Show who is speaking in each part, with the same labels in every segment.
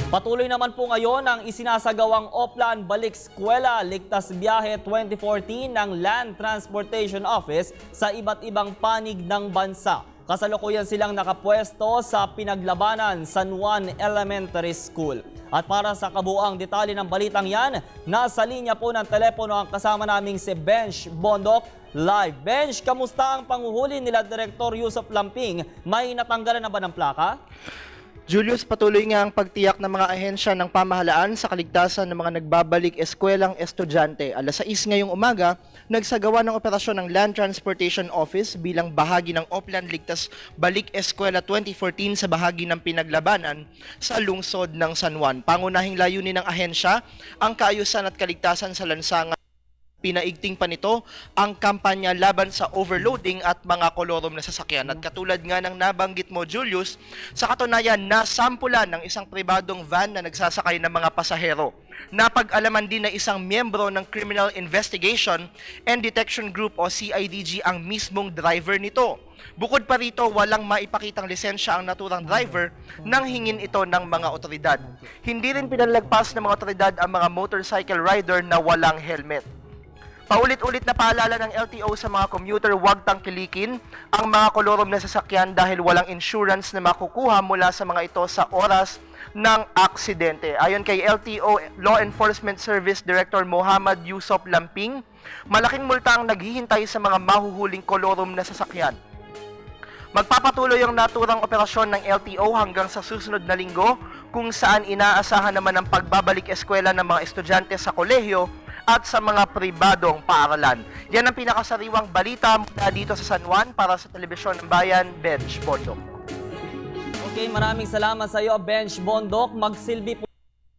Speaker 1: Patuloy naman po ngayon ang isinasagawang Oplan Balik Eskwela Ligtas Biyahe 2014 ng Land Transportation Office sa iba't ibang panig ng bansa. Kasalukuyan silang nakapwesto sa pinaglabanan San Juan Elementary School. At para sa kabuuang detalye ng balitang yan, nasa linya po ng telepono ang kasama naming si Benj Bondok live. Benj, kamusta ang panguhuli nila Direktor Yusuf Lamping? May natanggalan na ba ng plaka?
Speaker 2: Julius, patuloy nga ang pagtiyak ng mga ahensya ng pamahalaan sa kaligtasan ng mga nagbabalik eskwelang estudyante. Alas 6 ngayong umaga, nagsagawa ng operasyon ng Land Transportation Office bilang bahagi ng Oplan Ligtas Balik Eskwela 2014 sa bahagi ng pinaglabanan sa lungsod ng San Juan. Pangunahing layunin ng ahensya ang kaayusan at kaligtasan sa lansangan. Pinaigting pa nito ang kampanya laban sa overloading at mga kolorom na sasakyan. At katulad nga ng nabanggit mo, Julius, sa katunayan, nasampulan ng isang pribadong van na nagsasakay ng mga pasahero. Napag-alaman din na isang miyembro ng Criminal Investigation and Detection Group o CIDG ang mismong driver nito. Bukod pa rito, walang maipakitang lisensya ang naturang driver nang hingin ito ng mga otoridad. Hindi rin pinalagpas ng mga otoridad ang mga motorcycle rider na walang helmet. Paulit-ulit na paalala ng LTO sa mga commuter, huwag tangkilikin ang mga kolorom na sasakyan dahil walang insurance na makukuha mula sa mga ito sa oras ng aksidente. Ayon kay LTO Law Enforcement Service Director Muhammad Yusuf Lamping, malaking multa ang naghihintay sa mga mahuhuling kolorom na sasakyan. Magpapatuloy ang naturang operasyon ng LTO hanggang sa susunod na linggo kung saan inaasahan naman ang pagbabalik eskwela ng mga estudyante sa kolehiyo at sa mga pribadong paaralan. Yan ang pinakasariwang balita mula dito sa San Juan para sa Telebisyon ng Bayan, Benj Bondok.
Speaker 1: Okay, maraming salamat sa iyo, Benj Bondok. Magsilbi po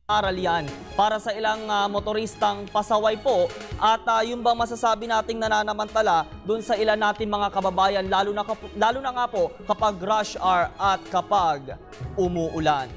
Speaker 1: aral yan para sa ilang motoristang pasaway po. At yung bang masasabi nating nananamantala dun sa ilan natin mga kababayan, lalo na nga po kapag rush hour at kapag umuulan.